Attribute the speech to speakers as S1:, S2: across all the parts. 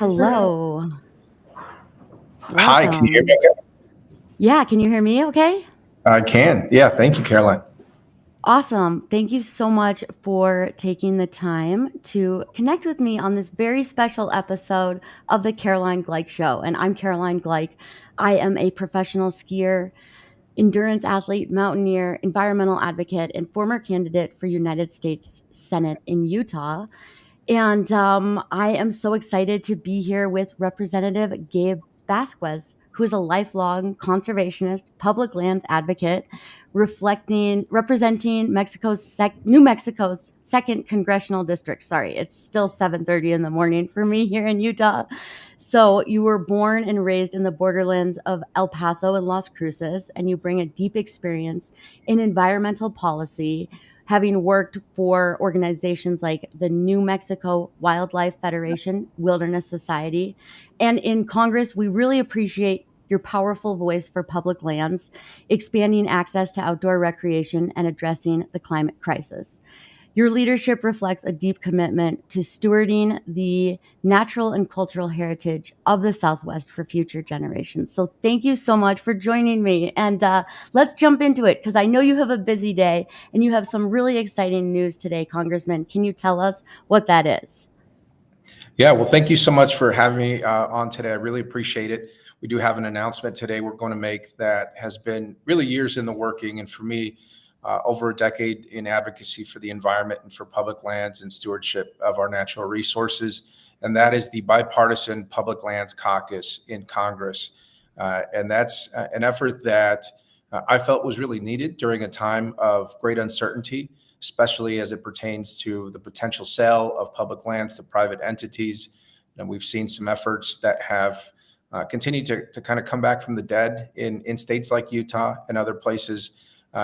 S1: Hello.
S2: Hi, can you hear me
S1: Welcome.
S2: okay?
S1: Yeah, can you hear me okay?
S2: I can. Yeah, thank you, Caroline.
S1: Awesome. Thank you so much for taking the time to connect with me on this very special episode of the Caroline Gleich Show. And I'm Caroline Gleich. I am a professional skier, endurance athlete, mountaineer, environmental advocate, and former candidate for United States Senate in Utah. And I am so excited to be here with Representative Gabe Vasquez, who is a lifelong conservationist, public lands advocate, representing New Mexico's second congressional district. Sorry, it's still 7:30 in the morning for me here in Utah. So you were born and raised in the borderlands of El Paso and Las Cruces, and you bring a deep experience in environmental policy, having worked for organizations like the New Mexico Wildlife Federation, Wilderness Society. And in Congress, we really appreciate your powerful voice for public lands, expanding access to outdoor recreation, and addressing the climate crisis. Your leadership reflects a deep commitment to stewarding the natural and cultural heritage of the Southwest for future generations. So, thank you so much for joining me. And let's jump into it because I know you have a busy day and you have some really exciting news today, Congressman. Can you tell us what that is?
S2: Yeah, well, thank you so much for having me on today. I really appreciate it. We do have an announcement today we're going to make that has been really years in the working, and for me, over a decade in advocacy for the environment and for public lands and stewardship of our natural resources. And that is the Bipartisan Public Lands Caucus in Congress. And that's an effort that I felt was really needed during a time of great uncertainty, especially as it pertains to the potential sale of public lands to private entities. And we've seen some efforts that have continued to kind of come back from the dead in states like Utah and other places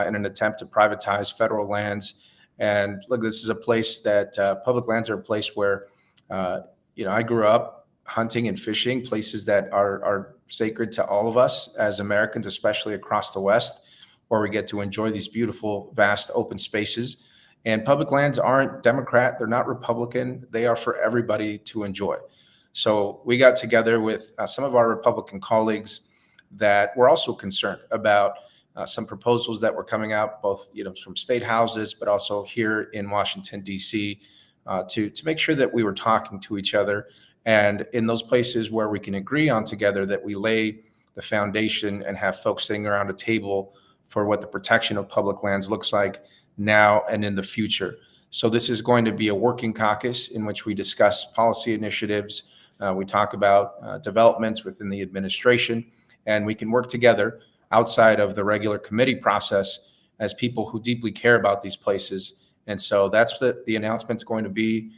S2: in an attempt to privatize federal lands. And look, this is a place that public lands are a place where, I grew up hunting and fishing, places that are sacred to all of us as Americans, especially across the West, where we get to enjoy these beautiful, vast open spaces. And public lands aren't Democrat, they're not Republican, they are for everybody to enjoy. So we got together with some of our Republican colleagues that were also concerned about some proposals that were coming out, both from state houses, but also here in Washington, D.C., to make sure that we were talking to each other. And in those places where we can agree on together, that we lay the foundation and have folks sitting around a table for what the protection of public lands looks like now and in the future. So this is going to be a working caucus in which we discuss policy initiatives. We talk about developments within the administration, and we can work together outside of the regular committee process as people who deeply care about these places. And so that's what the announcement's going to be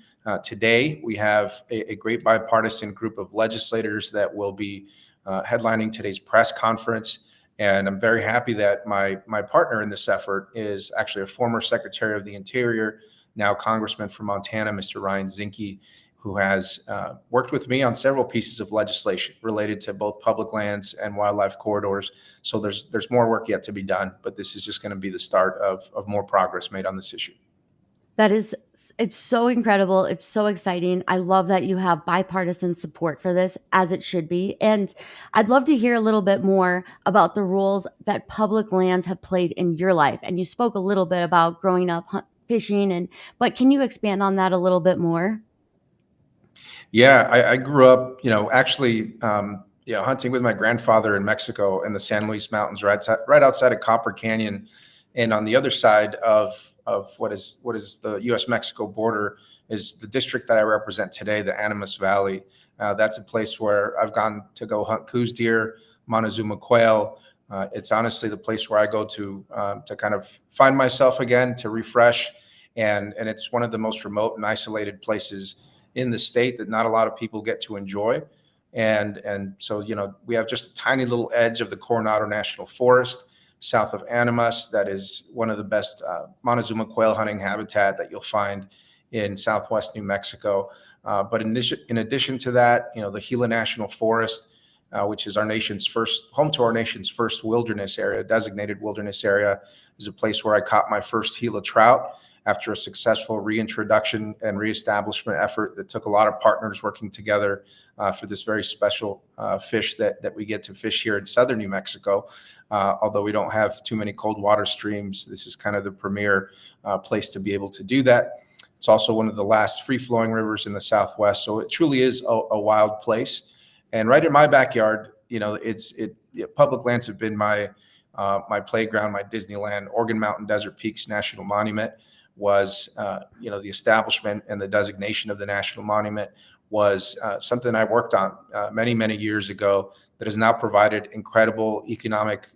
S2: today. We have a great bipartisan group of legislators that will be headlining today's press conference. And I'm very happy that my partner in this effort is actually a former Secretary of the Interior, now Congressman from Montana, Mr. Ryan Zinke, who has worked with me on several pieces of legislation related to both public lands and wildlife corridors. So there's more work yet to be done, but this is just going to be the start of more progress made on this issue.
S1: It's so incredible. It's so exciting. I love that you have bipartisan support for this, as it should be. And I'd love to hear a little bit more about the roles that public lands have played in your life. And you spoke a little bit about growing up fishing, but can you expand on that a little bit more?
S2: Yeah, I grew up, actually, hunting with my grandfather in Mexico in the San Luis Mountains, right outside of Copper Canyon, and on the other side of what is the U.S.-Mexico border is the district that I represent today, the Animas Valley. That's a place where I've gone to go hunt Coues deer, Montezuma quail. It's honestly the place where I go to kind of find myself again, to refresh, and it's one of the most remote and isolated places in the state that not a lot of people get to enjoy. And so, we have just a tiny little edge of the Coronado National Forest south of Animas. That is one of the best Montezuma quail hunting habitat that you'll find in Southwest New Mexico. But in addition to that, the Gila National Forest, which is home to our nation's first wilderness area, designated wilderness area, is a place where I caught my first Gila trout. after a successful reintroduction and reestablishment effort that took a lot of partners working together for this very special fish that we get to fish here in southern New Mexico. Although we don't have too many cold water streams, this is kind of the premier place to be able to do that. It's also one of the last free-flowing rivers in the Southwest, so it truly is a wild place. And right in my backyard, public lands have been my playground, my Disneyland. Organ Mountain Desert Peaks National Monument was, the establishment and the designation of the national monument was something I worked on many, many years ago that has now provided incredible economic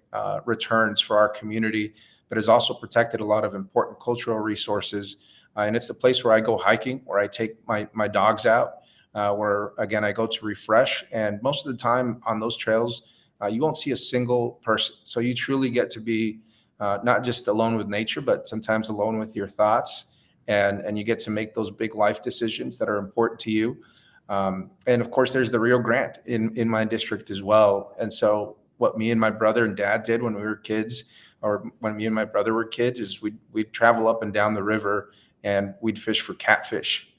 S2: returns for our community, but has also protected a lot of important cultural resources. And it's the place where I go hiking, where I take my dogs out, where, again, I go to refresh. And most of the time on those trails, you won't see a single person. So you truly get to be not just alone with nature, but sometimes alone with your thoughts. And you get to make those big life decisions that are important to you. And of course, there's the Rio Grande in my district as well. And so what me and my brother and dad did when we were kids, or when me and my brother were kids, is we'd travel up and down the river and we'd fish for catfish.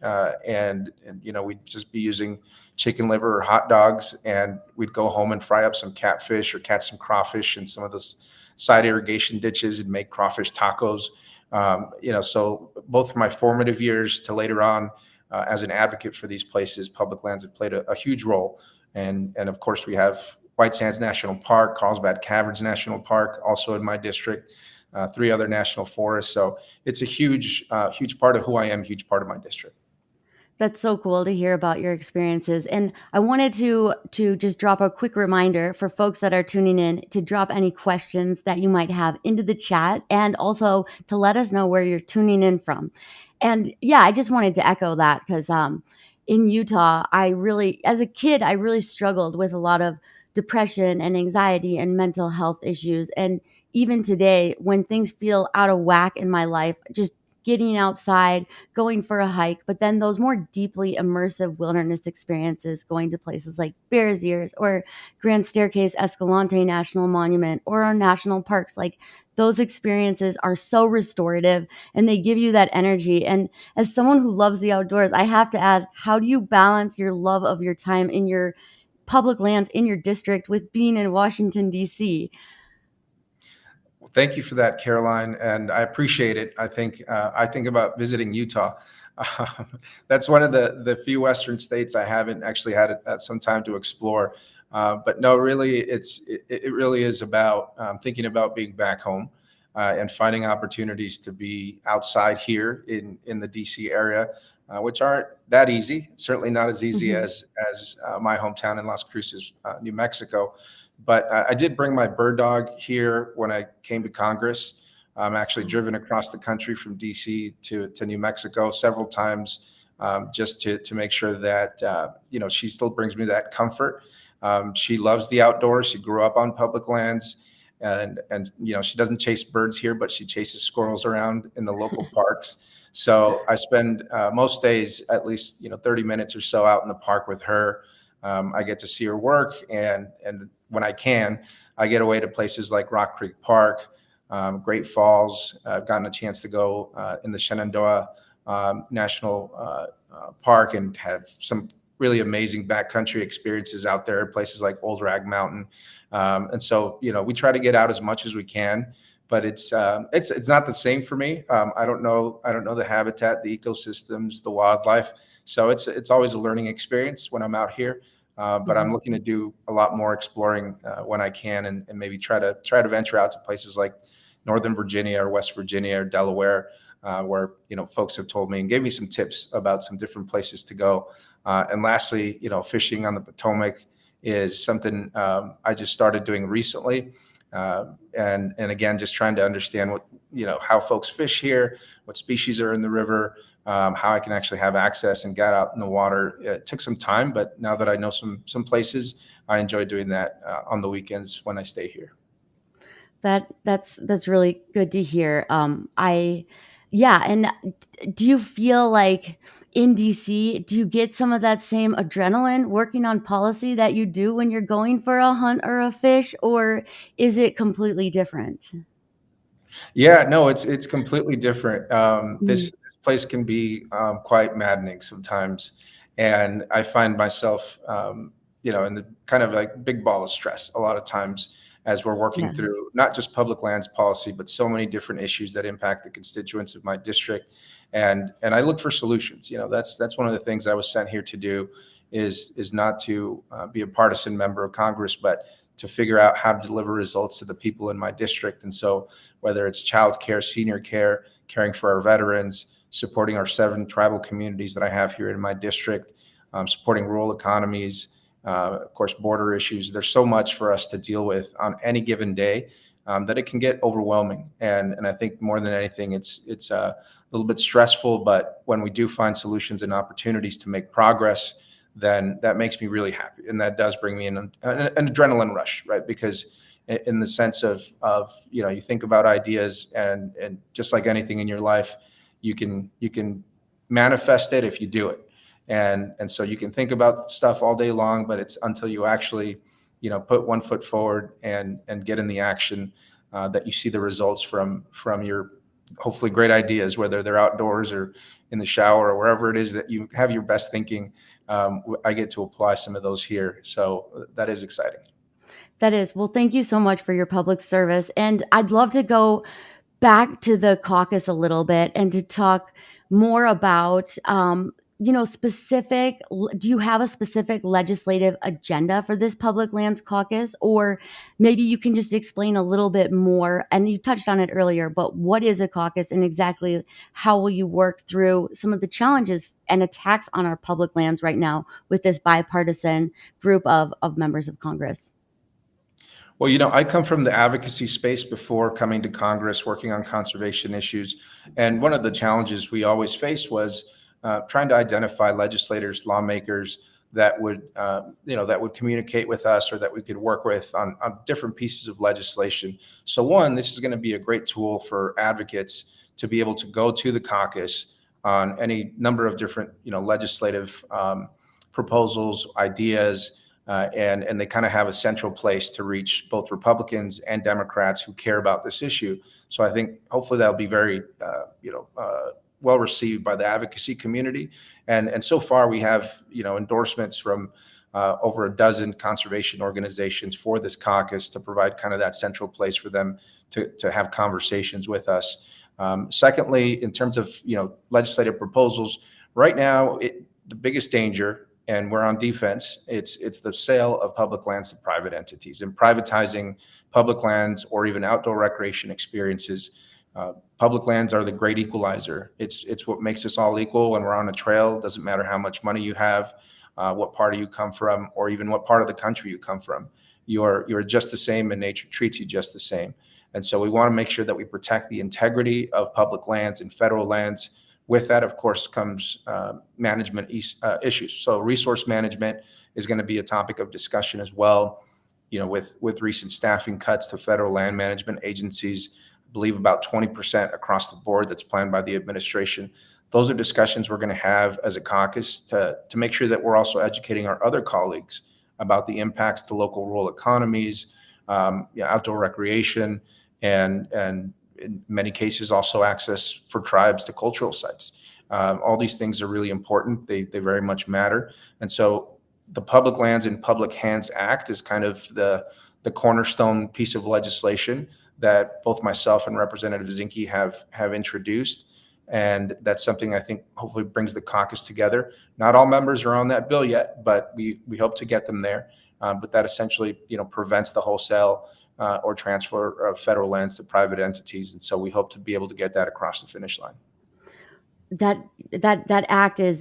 S2: And we'd just be using chicken liver or hot dogs, and we'd go home and fry up some catfish or catch some crawfish in some of those side irrigation ditches and make crawfish tacos. So both from my formative years to later on, as an advocate for these places, public lands have played a huge role. And of course, we have White Sands National Park, Carlsbad Caverns National Park, also in my district, 3 other national forests. So it's a huge part of who I am, huge part of my district.
S1: That's so cool to hear about your experiences. And I wanted to just drop a quick reminder for folks that are tuning in to drop any questions that you might have into the chat, and also to let us know where you're tuning in from. And yeah, I just wanted to echo that because in Utah, as a kid, I really struggled with a lot of depression and anxiety and mental health issues. And even today, when things feel out of whack in my life, just getting outside, going for a hike, but then those more deeply immersive wilderness experiences, going to places like Bears Ears or Grand Staircase Escalante National Monument or our national parks, like those experiences are so restorative and they give you that energy. And as someone who loves the outdoors, I have to ask, how do you balance your love of your time in your public lands in your district with being in Washington, D.C.?
S2: Well, thank you for that, Caroline, and I appreciate it. I think about visiting Utah. That's one of the few Western states I haven't actually had some time to explore. But no, really, it really is about thinking about being back home and finding opportunities to be outside here in the DC area, which aren't that easy. It's certainly not as easy
S1: Mhm.
S2: as my hometown in Las Cruces, New Mexico. But I did bring my bird dog here when I came to Congress. I'm actually driven across the country from DC to New Mexico several times, just to make sure that she still brings me that comfort. She loves the outdoors. She grew up on public lands, and she doesn't chase birds here, but she chases squirrels around in the local parks. So I spend most days at least 30 minutes or so out in the park with her. I get to see her work, and when I can, I get away to places like Rock Creek Park, Great Falls. I've gotten a chance to go in the Shenandoah National Park and have some really amazing backcountry experiences out there, places like Old Rag Mountain. And so, we try to get out as much as we can, but it's not the same for me. I don't know the habitat, the ecosystems, the wildlife. So it's always a learning experience when I'm out here. But I'm
S1: Mhm.
S2: looking to do a lot more exploring when I can, and maybe try to venture out to places like Northern Virginia or West Virginia or Delaware, where folks have told me and gave me some tips about some different places to go. And lastly, fishing on the Potomac is something I just started doing recently, and again, just trying to understand how folks fish here, what species are in the river, how I can actually have access and get out in the water. It took some time, but now that I know some places, I enjoy doing that on the weekends when I stay here.
S1: That's really good to hear. Yeah, and do you feel like in DC, do you get some of that same adrenaline working on policy that you do when you're going for a hunt or a fish, or is it completely different?
S2: Yeah, no, it's completely different.
S1: Mm,
S2: This place can be quite maddening sometimes, and I find myself, in the kind of like big ball of stress a lot of times as we're working
S1: yeah.
S2: through not just public lands policy, but so many different issues that impact the constituents of my district, and I look for solutions. That's one of the things I was sent here to do, is not to be a partisan member of Congress, but to figure out how to deliver results to the people in my district. And so whether it's childcare, senior care, caring for our veterans, supporting our 7 tribal communities that I have here in my district, supporting rural economies, of course, border issues. There's so much for us to deal with on any given day, that it can get overwhelming. And I think more than anything, it's a little bit stressful. But when we do find solutions and opportunities to make progress, then that makes me really happy, and that does bring me in an adrenaline rush, right? Because in the sense of you think about ideas, and just like anything in your life, you can manifest it if you do it. And so you can think about stuff all day long, but it's until you actually put one foot forward and get in the action, that you see the results from your hopefully great ideas, whether they're outdoors or in the shower or wherever it is that you have your best thinking. I get to apply some of those here, so that is exciting.
S1: That is. Well, thank you so much for your public service. And I'd love to go back to the caucus a little bit and to talk more about, specific. Do you have a specific legislative agenda for this public lands caucus? Or maybe you can just explain a little bit more. And you touched on it earlier, but what is a caucus and exactly how will you work through some of the challenges and attacks on our public lands right now with this bipartisan group of members of Congress?
S2: Well, I come from the advocacy space before coming to Congress, working on conservation issues. And one of the challenges we always faced was trying to identify legislators, lawmakers that would communicate with us, or that we could work with on different pieces of legislation. So one, this is going to be a great tool for advocates to be able to go to the caucus on any number of different, legislative proposals, ideas, and they kind of have a central place to reach both Republicans and Democrats who care about this issue. So I think hopefully that'll be very, well received by the advocacy community. And so far we have, endorsements from over a dozen conservation organizations for this caucus to provide kind of that central place for them to have conversations with us. Secondly, in terms of, legislative proposals, right now, the biggest danger, and we're on defense, it's the sale of public lands to private entities and privatizing public lands or even outdoor recreation experiences. Public lands are the great equalizer. It's what makes us all equal when we're on a trail. It doesn't matter how much money you have, what party you come from, or even what part of the country you come from. You're just the same, and nature treats you just the same. And so we want to make sure that we protect the integrity of public lands and federal lands. With that, of course, comes management issues. So resource management is going to be a topic of discussion as well. With recent staffing cuts to federal land management agencies, I believe about 20% across the board that's planned by the administration. Those are discussions we're going to have as a caucus to make sure that we're also educating our other colleagues about the impacts to local rural economies, outdoor recreation, and in many cases also access for tribes to cultural sites. All these things are really important. They very much matter. And so the Public Lands in Public Hands Act is kind of the cornerstone piece of legislation that both myself and Representative Zinke have introduced. And that's something I think hopefully brings the caucus together. Not all members are on that bill yet, but we hope to get them there. But that essentially, prevents the wholesale or transfer of federal lands to private entities. And so we hope to be able to get that across the finish line.
S1: That act is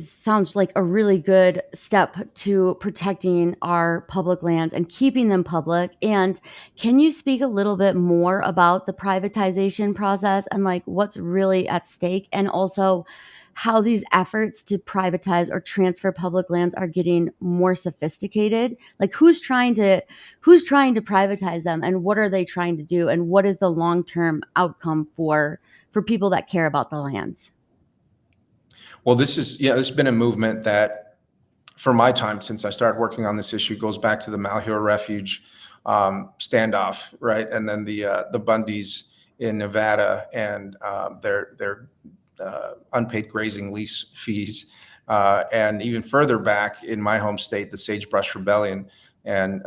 S1: sounds like a really good step to protecting our public lands and keeping them public. And can you speak a little bit more about the privatization process and like what's really at stake, and also how these efforts to privatize or transfer public lands are getting more sophisticated? Like who's trying to privatize them, and what are they trying to do, and what is the long-term outcome for people that care about the lands?
S2: Well, this has been a movement that, for my time since I started working on this issue, goes back to the Malheur Refuge standoff, right? And then the Bundys in Nevada and their unpaid grazing lease fees, and even further back in my home state, the Sagebrush Rebellion, and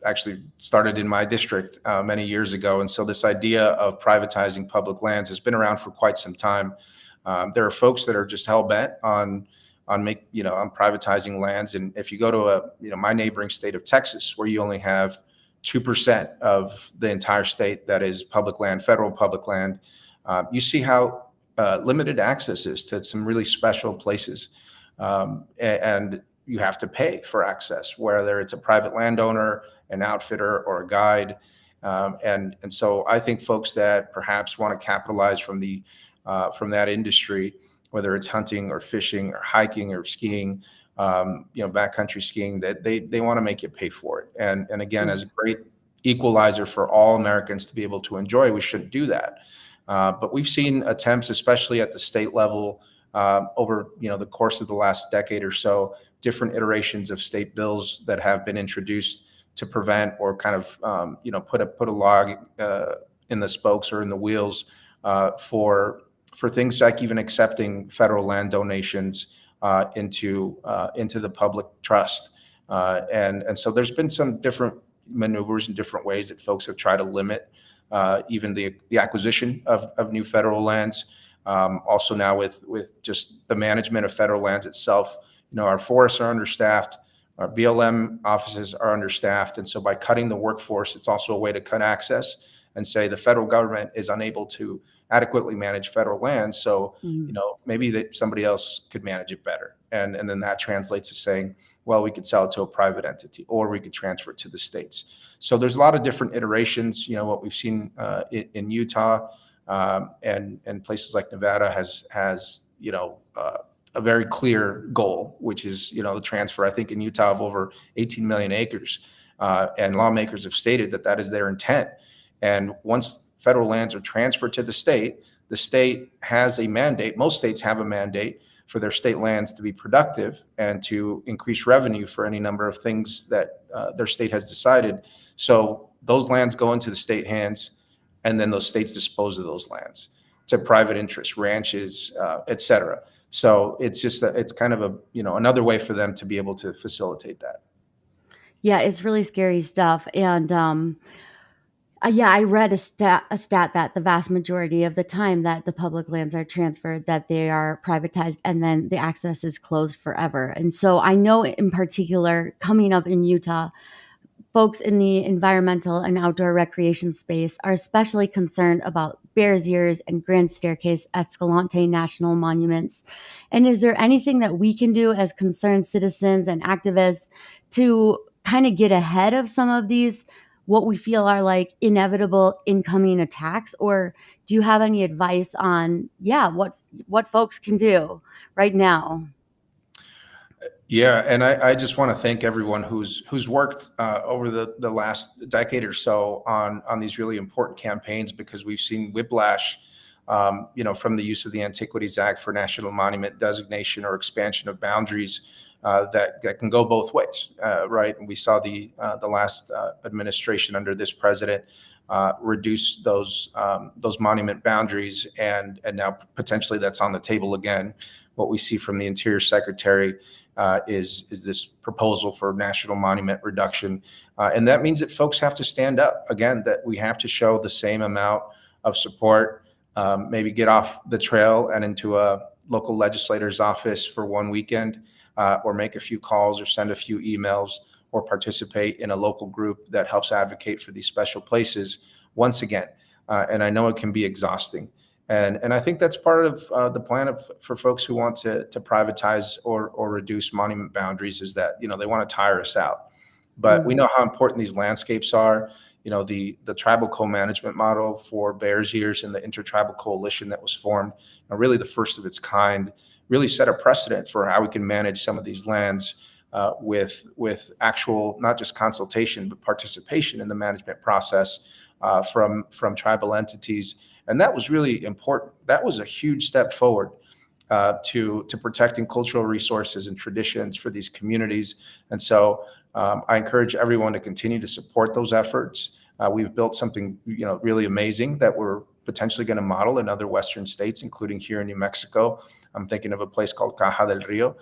S2: actually started in my district many years ago. And so this idea of privatizing public lands has been around for quite some time. There are folks that are just hell bent on privatizing lands. And if you go to my neighboring state of Texas, where you only have 2% of the entire state that is public land, federal public land, you see how limited access is to some really special places. And you have to pay for access, whether it's a private landowner, an outfitter, or a guide. And so I think folks that perhaps want to capitalize from that industry, whether it's hunting or fishing or hiking or skiing, backcountry skiing, that they want to make you pay for it. And again, as a great equalizer for all Americans to be able to enjoy, we shouldn't do that. But we've seen attempts, especially at the state level, over the course of the last decade or so, different iterations of state bills that have been introduced to prevent or kind of put a log in the spokes or in the wheels for things like even accepting federal land donations into the public trust. And so there's been some different maneuvers and different ways that folks have tried to limit even the acquisition of new federal lands. Also now with just the management of federal lands itself, our forests are understaffed, our BLM offices are understaffed. And so by cutting the workforce, it's also a way to cut access and say the federal government is unable to adequately manage federal lands. So, maybe that somebody else could manage it better. And then that translates to saying, well, we could sell it to a private entity, or we could transfer it to the states. So there's a lot of different iterations. What we've seen in Utah and places like Nevada has a very clear goal, which is the transfer, I think, in Utah of over 18 million acres, and lawmakers have stated that is their intent. And once federal lands are transferred to the state has a mandate. Most states have a mandate for their state lands to be productive and to increase revenue for any number of things that their state has decided. So those lands go into the state hands, and then those states dispose of those lands to private interests, ranches, et cetera. So it's just it's kind of another way for them to be able to facilitate that.
S1: Yeah, it's really scary stuff. And I read a stat that the vast majority of the time that the public lands are transferred, that they are privatized, and then the access is closed forever. And so I know in particular, coming up in Utah, folks in the environmental and outdoor recreation space are especially concerned about Bears Ears and Grand Staircase Escalante National Monuments. And is there anything that we can do as concerned citizens and activists to kind of get ahead of some of these, what we feel are like inevitable incoming attacks? Or do you have any advice on, what folks can do right now?
S2: Yeah, and I just want to thank everyone who's worked over the last decade or so on these really important campaigns, because we've seen whiplash, from the use of the Antiquities Act for national monument designation or expansion of boundaries that can go both ways, right? And we saw the last administration under this president reduce those monument boundaries, and now potentially that's on the table again. What we see from the Interior Secretary is this proposal for national monument reduction. And that means that folks have to stand up again, that we have to show the same amount of support, maybe get off the trail and into a local legislator's office for one weekend, or make a few calls or send a few emails or participate in a local group that helps advocate for these special places once again. And I know it can be exhausting. And I think that's part of the plan for folks who want to privatize or reduce monument boundaries, is that they want to tire us out. But we know how important these landscapes are. The tribal co-management model for Bears Ears and the intertribal coalition that was formed, really the first of its kind, really set a precedent for how we can manage some of these lands with actual, not just consultation, but participation in the management process from tribal entities. And that was really important. That was a huge step forward. to protecting cultural resources and traditions for these communities. And so I encourage everyone to continue to support those efforts. We've built something, really amazing that we're potentially going to model in other Western states, including here in New Mexico. I'm thinking of a place called Caja del Rio,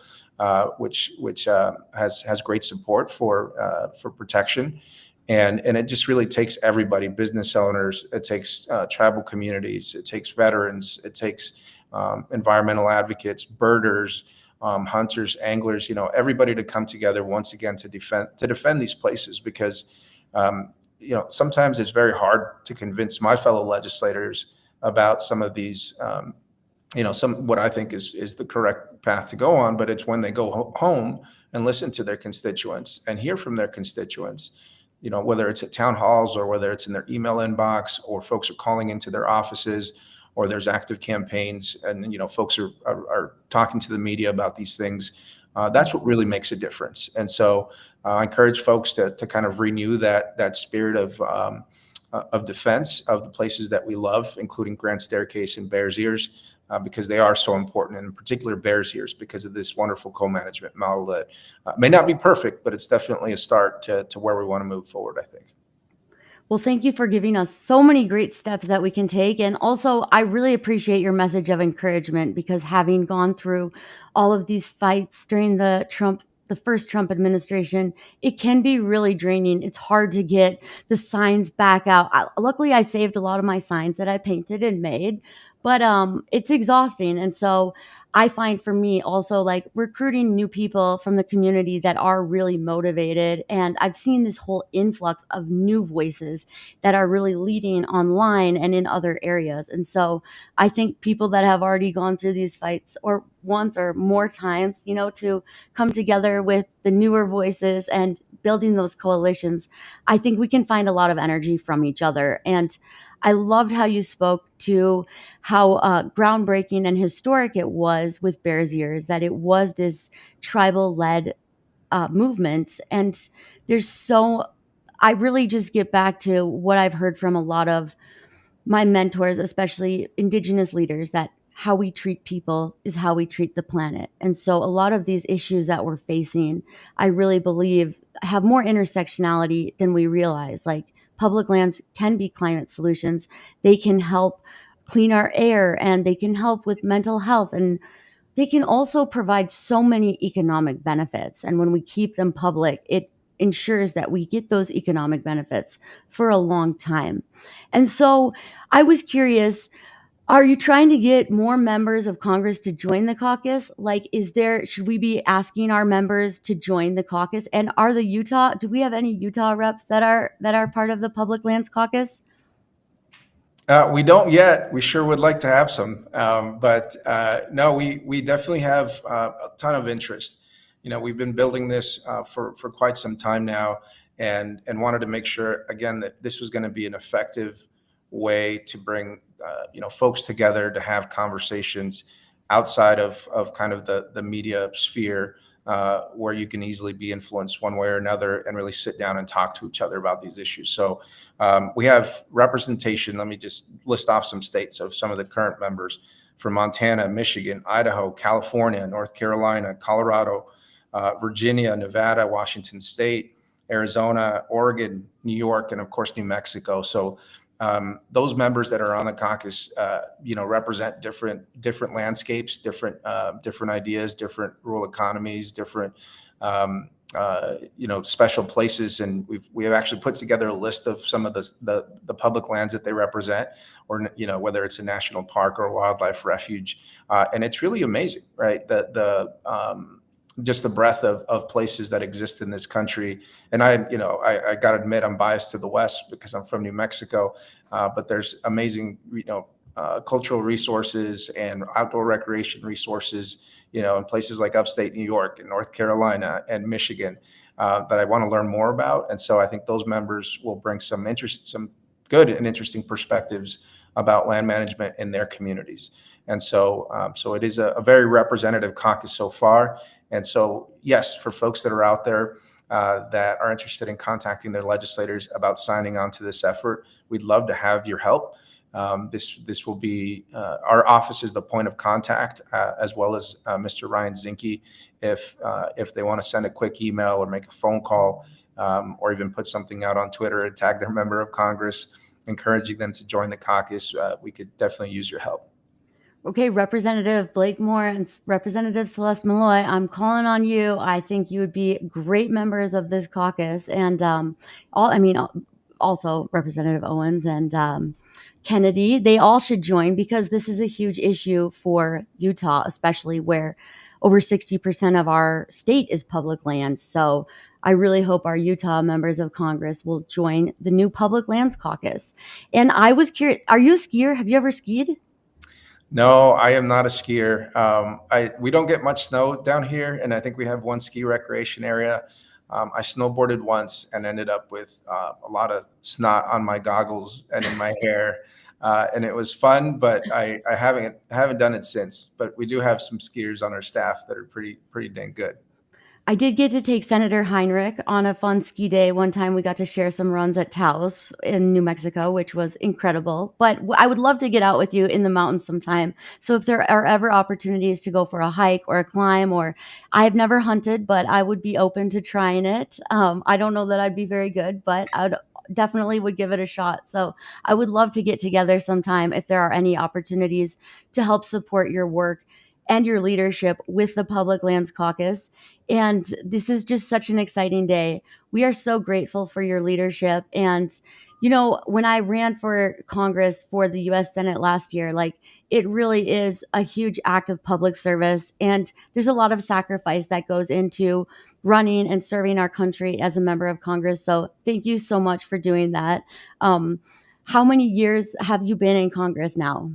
S2: which has great support for protection. And it just really takes everybody, business owners, it takes tribal communities, it takes veterans, it takes environmental advocates, birders, hunters, anglers, everybody to come together once again to defend these places, because sometimes it's very hard to convince my fellow legislators about some of these some what I think is the correct path to go on. But it's when they go home and listen to their constituents and hear from their constituents, whether it's at town halls or whether it's in their email inbox, or folks are calling into their offices, or there's active campaigns, and folks are talking to the media about these things. That's what really makes a difference. And so I encourage folks to kind of renew that spirit of defense of the places that we love, including Grand Staircase and Bears Ears, because they are so important, and in particular Bears Ears, because of this wonderful co-management model that may not be perfect, but it's definitely a start to where we want to move forward, I think.
S1: Well, thank you for giving us so many great steps that we can take. And also, I really appreciate your message of encouragement, because having gone through all of these fights during the first Trump administration, it can be really draining. It's hard to get the signs back out. Luckily, I saved a lot of my signs that I painted and made, but it's exhausting. And so I find for me also, like, recruiting new people from the community that are really motivated. And I've seen this whole influx of new voices that are really leading online and in other areas. And so I think people that have already gone through these fights, or once or more times, to come together with the newer voices and building those coalitions, I think we can find a lot of energy from each other. And I loved how you spoke to how groundbreaking and historic it was with Bears Ears, that it was this tribal led movement. And I really just get back to what I've heard from a lot of my mentors, especially Indigenous leaders, that how we treat people is how we treat the planet. And so a lot of these issues that we're facing, I really believe, have more intersectionality than we realize. Like, public lands can be climate solutions. They can help clean our air, and they can help with mental health, and they can also provide so many economic benefits. And when we keep them public, it ensures that we get those economic benefits for a long time. And so I was curious, are you trying to get more members of Congress to join the caucus? Like, should we be asking our members to join the caucus? And do we have any Utah reps that are part of the Public Lands Caucus?
S2: We don't yet. We sure would like to have some, but no, we definitely have a ton of interest. We've been building this for quite some time now, and wanted to make sure again that this was going to be an effective way to bring folks together to have conversations outside of kind of the media sphere, where you can easily be influenced one way or another, and really sit down and talk to each other about these issues. So we have representation. Let me just list off some states of some of the current members: from Montana, Michigan, Idaho, California, North Carolina, Colorado, Virginia, Nevada, Washington State, Arizona, Oregon, New York, and of course New Mexico. So those members that are on the caucus, represent different landscapes, different ideas, different rural economies, different special places, and we have actually put together a list of some of the public lands that they represent, or whether it's a national park or a wildlife refuge, and it's really amazing, right? Just the breadth of places that exist in this country. And I got to admit, I'm biased to the West because I'm from New Mexico, but there's amazing, cultural resources and outdoor recreation resources, in places like upstate New York and North Carolina and Michigan, that I want to learn more about. And so I think those members will bring some good and interesting perspectives about land management in their communities. And so it is a very representative caucus so far. And so, yes, for folks that are out there that are interested in contacting their legislators about signing on to this effort, we'd love to have your help. This will be our office is the point of contact, as well as Mr. Ryan Zinke. If they want to send a quick email or make a phone call, or even put something out on Twitter and tag their member of Congress, encouraging them to join the caucus, we could definitely use your help.
S1: Okay, Representative Blake Moore and Representative Celeste Malloy, I'm calling on you. I think you would be great members of this caucus, and also Representative Owens and Kennedy. They all should join because this is a huge issue for Utah, especially where over 60% of our state is public land. So I really hope our Utah members of Congress will join the new Public Lands Caucus. And I was curious, are you a skier? Have you ever skied?
S2: No, I am not a skier. We don't get much snow down here, and I think we have one ski recreation area. I snowboarded once and ended up with a lot of snot on my goggles and in my hair, and it was fun, but I haven't done it since. But we do have some skiers on our staff that are pretty dang good.
S1: I did get to take Senator Heinrich on a fun ski day. One time we got to share some runs at Taos in New Mexico, which was incredible. But I would love to get out with you in the mountains sometime. So if there are ever opportunities to go for a hike or a climb, or I've never hunted, but I would be open to trying it. I don't know that I'd be very good, but I would definitely would give it a shot. So I would love to get together sometime if there are any opportunities to help support your work and your leadership with the Public Lands Caucus. And this is just such an exciting day. We are so grateful for your leadership. And, when I ran for Congress for the US Senate last year, like it really is a huge act of public service. And there's a lot of sacrifice that goes into running and serving our country as a member of Congress. So thank you so much for doing that. How many years have you been in Congress now?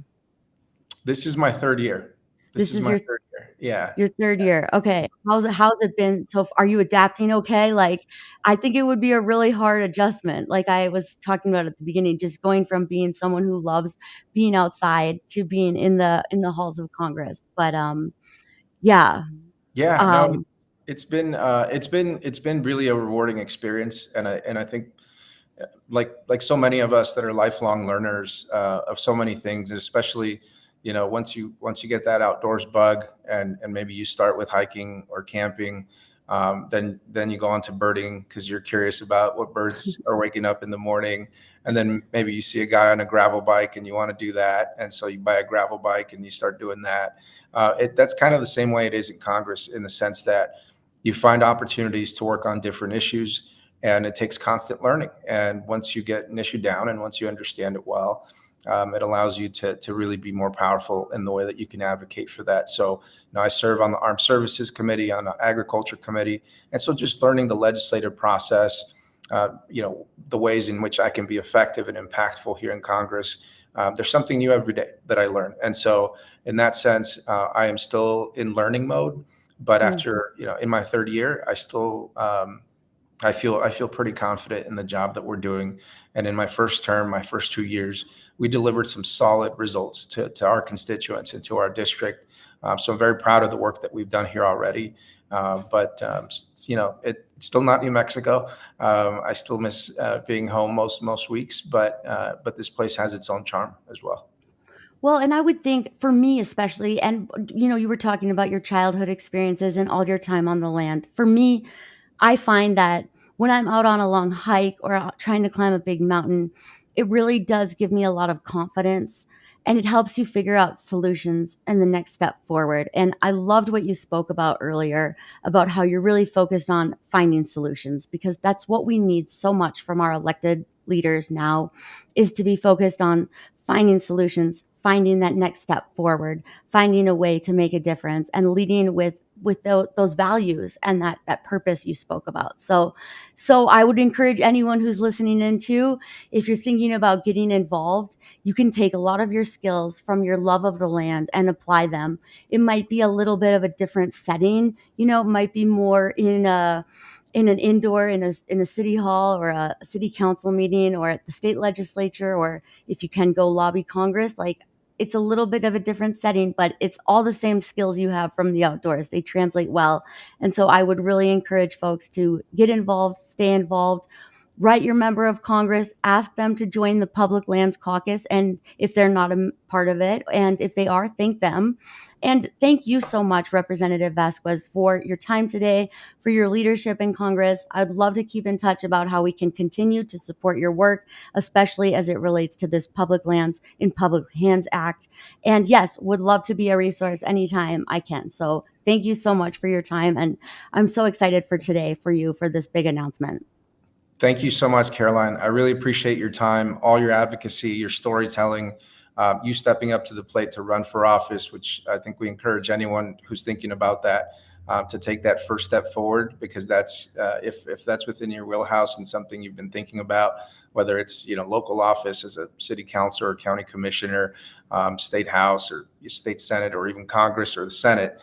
S2: This is my third year. This
S1: This
S2: is
S1: is
S2: my
S1: your
S2: third year. Yeah.
S1: Your 3rd year. Okay. How's it been so are you adapting okay? Like, I think it would be a really hard adjustment. Like I was talking about at the beginning, just going from being someone who loves being outside to being in the halls of Congress. But, yeah.
S2: Yeah, no,
S1: Um,
S2: it's been really a rewarding experience, and I think like so many of us that are lifelong learners of so many things, and especially once you get that outdoors bug, and maybe you start with hiking or camping, then you go on to birding because you're curious about what birds are waking up in the morning, and then maybe you see a guy on a gravel bike and you want to do that, and so you buy a gravel bike and you start doing that. That's kind of the same way it is in Congress, in the sense that you find opportunities to work on different issues, and it takes constant learning. And once you get an issue down and once you understand it well, it allows you to really be more powerful in the way that you can advocate for that. So, I serve on the Armed Services Committee, on the Agriculture Committee, and so just learning the legislative process, the ways in which I can be effective and impactful here in Congress. There's something new every day that I learn, and so in that sense, I am still in learning mode. But
S1: mm.
S2: after, in my third year, I feel pretty confident in the job that we're doing. And in my first term, my first 2 years, we delivered some solid results to our constituents and to our district. So I'm very proud of the work that we've done here already. It's still not New Mexico. I still miss being home most weeks, but this place has its own charm as well.
S1: Well, and I would think for me especially, and you were talking about your childhood experiences and all your time on the land. For me, I find that when I'm out on a long hike or out trying to climb a big mountain, it really does give me a lot of confidence, and it helps you figure out solutions and the next step forward. And I loved what you spoke about earlier about how you're really focused on finding solutions, because that's what we need so much from our elected leaders now, is to be focused on finding solutions, finding that next step forward, finding a way to make a difference, and leading with those values and that purpose you spoke about. So I would encourage anyone who's listening in too, if you're thinking about getting involved, you can take a lot of your skills from your love of the land and apply them. It might be a little bit of a different setting, it might be more in an indoor, in a city hall or a city council meeting or at the state legislature, or if you can go lobby Congress, like it's a little bit of a different setting, but it's all the same skills you have from the outdoors. They translate well. And so I would really encourage folks to get involved, stay involved, write your member of Congress, ask them to join the Public Lands Caucus, and if they're not a part of it, and if they are, thank them. And thank you so much, Representative Vasquez, for your time today, for your leadership in Congress. I'd love to keep in touch about how we can continue to support your work, especially as it relates to this Public Lands in Public Hands Act. And yes, would love to be a resource anytime I can. So thank you so much for your time. And I'm so excited for today for you for this big announcement.
S2: Thank you so much, Caroline. I really appreciate your time, all your advocacy, your storytelling, you stepping up to the plate to run for office, which I think we encourage anyone who's thinking about that to take that first step forward, because that's if that's within your wheelhouse and something you've been thinking about, whether it's local office as a city councilor or county commissioner, state house or state senate, or even Congress or the Senate.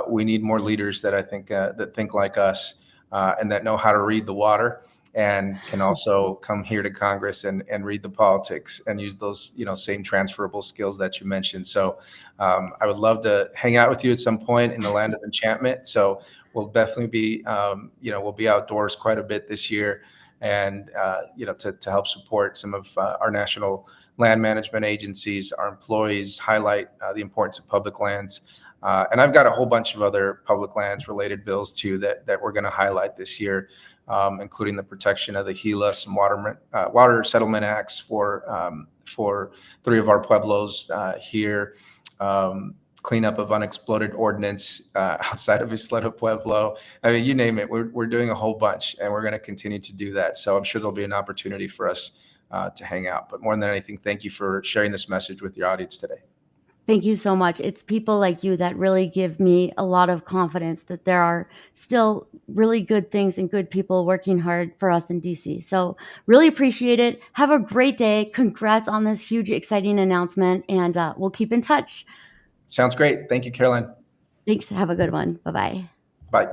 S2: We need more leaders that I think that think like us and that know how to read the water, and can also come here to Congress and read the politics and use those same transferable skills that you mentioned. So I would love to hang out with you at some point in the land of enchantment. So we'll definitely be we'll be outdoors quite a bit this year, and to help support some of our national land management agencies, our employees, highlight the importance of public lands. And I've got a whole bunch of other public lands related bills too that we're going to highlight this year, including the protection of the Gila, some water settlement acts for 3 of our pueblos here, cleanup of unexploded ordnance outside of Isleta Pueblo. I mean, you name it, we're doing a whole bunch, and we're going to continue to do that. So I'm sure there'll be an opportunity for us to hang out. But more than anything, thank you for sharing this message with your audience today.
S1: Thank you so much. It's people like you that really give me a lot of confidence that there are still really good things and good people working hard for us in DC. So really appreciate it. Have a great day. Congrats on this huge, exciting announcement, and we'll keep in touch.
S2: Sounds great. Thank you, Caroline.
S1: Thanks. Have a good one. Bye-bye.
S2: Bye.